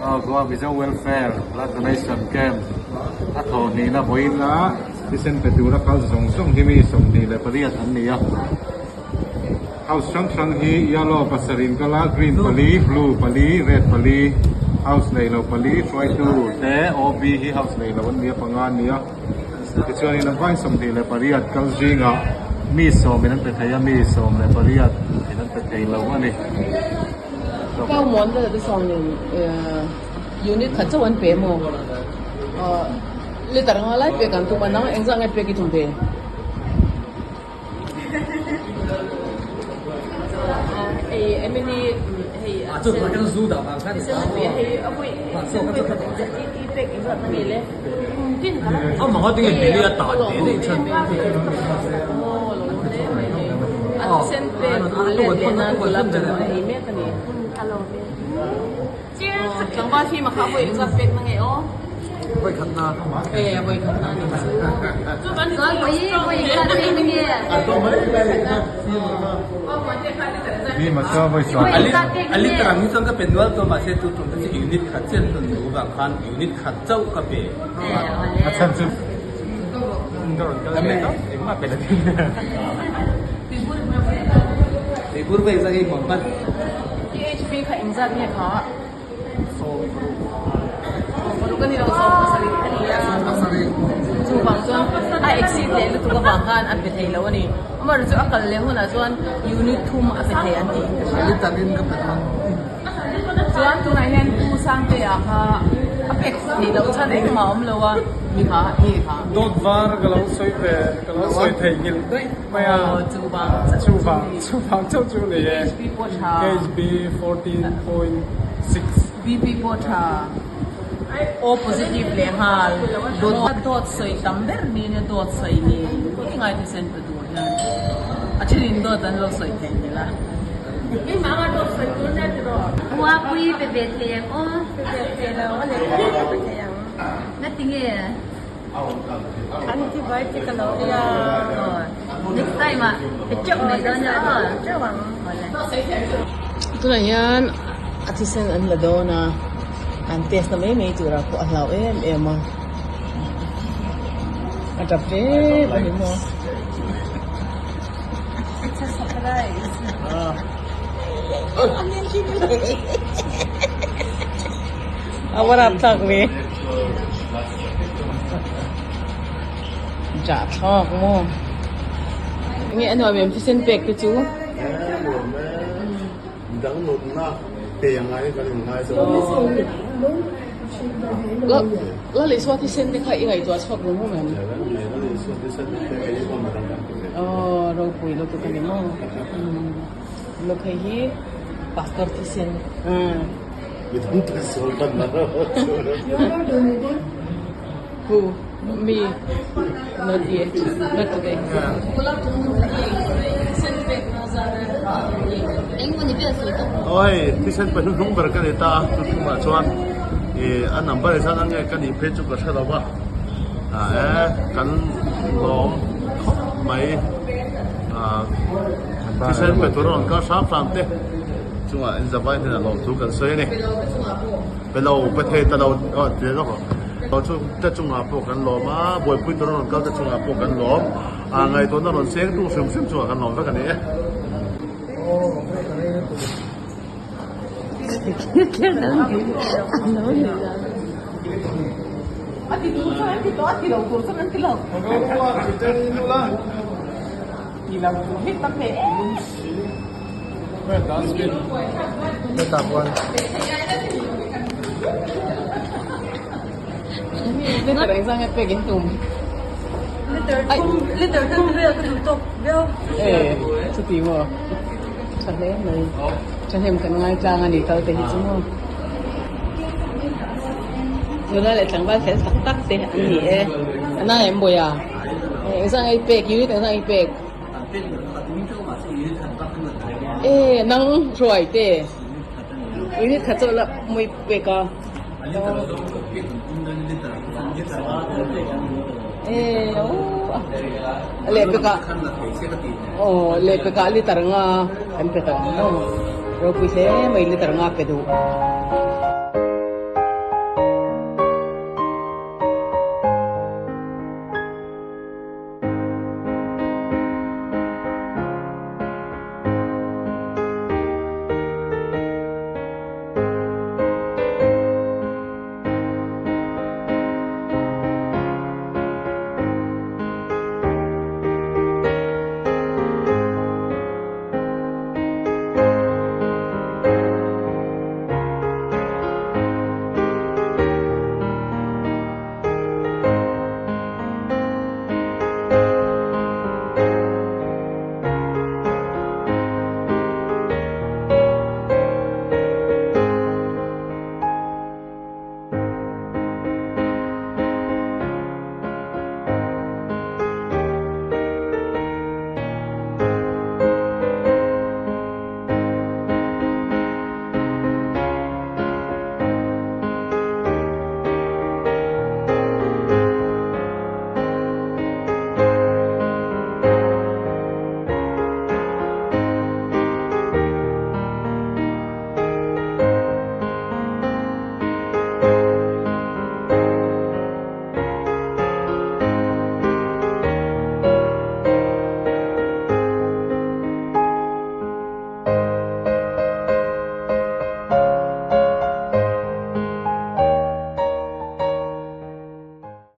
ก็วิจัย welfare และ donation camp ถ้าโทนี้นะบ่อยละที่เส้นไปดูแล้วเขาส่งที่มีส่งดีเลยประเดี๋ยวอันนี้เขาช่างที่ยาโลปัสรินก็ละ green ปลี blue ปลี red ปลี house เลยเราปลี try to แต่ OB ที่ house เลยเราวันนี้ปังงานนี้ที่ช่วยเราฟังส่งดีเลยประเดี๋ยวเขาจริงอ่ะมีส่งนั้นเป็นไทยมีส่งเลยประเดี๋ยวนั้นเป็นไทยเราวันนี้高门的这上面，有你看这碗白么？你当然来白干，多半那硬上个白给同白。哎，没你哎，这好像是熟的吧？看是白哎，不，这白给说那里嘞，啊，嘛，我这个比例要大点的，称。哦，先白，来呢，就来这个哎，咩个呢？Hello，即係上班天咪考會實逼乜嘢哦？會近啊，誒，會近啊，你知。所以會近乜嘢？นี่มาชอบไปสอนอันนี้ตารางนี้ต้องก็เป็นว่าตัวมาเชื่อจุดตรงที่ยูนิตขัดเส้นตรงอยู่บางคันยูนิตขัดเจ้าก็เป็นอาจารย์จุดก็ไม่ต้องเอ็งมาเป็นอะไรที่พูดไปสักกี่คนบ้างPHP ค่ะ inject เนี่ยค่ะรู้กันที่เราสอบภาษาอันนี้จู่บางส่วนexit เลยแล้วตัวบางการอันเป็นไทยแล้วนี่มันจะอักเลยหัวหน้าส่วน unit ทุ่มอันเป็นไทยอันนี้อันนี้ตัดอินก็เป็นมันส่วนตัวไหนเนี่ยผู้สร้างเตะค่ะเป็กนี่เราชัดเองมาอมเลยว่ามีค่ะนี่ค่ะโดดวาร์ก็เราสวยแบบก็เราสวยไทยกินได้ไม่อ่ะจู่บางเจ้าจูเลย HB ปวดขา HB 14.6 BP ปวดขาโอ positive เลยค่ะโดดใส่ตั้มเบอร์นี่เนี่ยโดดใส่นี่ยังไงที่เซนไปดูเนี่ยactually โดดนั้นเราใส่แทนนี่ละนี่มาโดดใส่ตัวเนี่ยจะโดดว่าคุยเป๊ะๆเทียงอ๋อเป๊ะๆแล้วอะไรเทียงนั่นจริงเหรออันที่ไว้ที่กันแล้วเนี่ยnext time อ่ะไปจบในตอนนี้เจ้าหวังอะไรตัวนี้อาทิตย์เซนอันละโดนะอันเทสต์ไม่จุดก็เรามาอาจจะเป็นอะไรมั้งจะสักอะไรเอาว่ารับสักนี้จะชอบมั้งนี่อันนี้เป็นพิเศษเป็กจู่ดังหนุนนะเตียงไงกันยังไงสิแล้วเลยส่วนที่เส้นที่ใครยังไงตัวชอบรู้มั้งเราคุยเราตัวกันยังมั้งเราเคยที่พาสปอร์ตที่เส้นไม่ต้องไปสอนกันนะกูมีnot yet not today โอ้ยที่ฉันไปทุ่งบริการตาทุ่งมาชวนอันนั้นบริษัทนั้นไงกันอีเพจจุกกระชับว่ากันล้อมไม่ที่ฉันไปตัวนั้นก็ชอบฟังเต้ช่วงอันจะไปที่นั่นล้อมทุกกันเสียนี่เป็นเราประเทศแต่เราเดี๋ยวเราช่วงจะจุงอาพวกกันล้อมบ่อยพูดตัวนั้นก็จะจุงอาพวกกันล้อมไงตัวนั้นเสียงตู้ซึมช่วงกันล้อมแล้วกันนี่Atilah urusan nanti lah. Gila, hit tapi. Bertabuan. Ini terang sangat pengen tum. Liter kan dia tutup dia. Setiwa. Saya ni. Saya makan ngai jangan ni kalau teh semua. Rồi lại chẳng bao sẽ tắc thì anh gì anh nói em bồi à em sang ai bẹt dưới tại sang ai bẹt nắng rồi thế dưới khát cho là mùi bẹt à lệ bẹt à lệ bẹt à lệ taranga em bẹt à rồi bây giờ mấy lệ taranga bẹt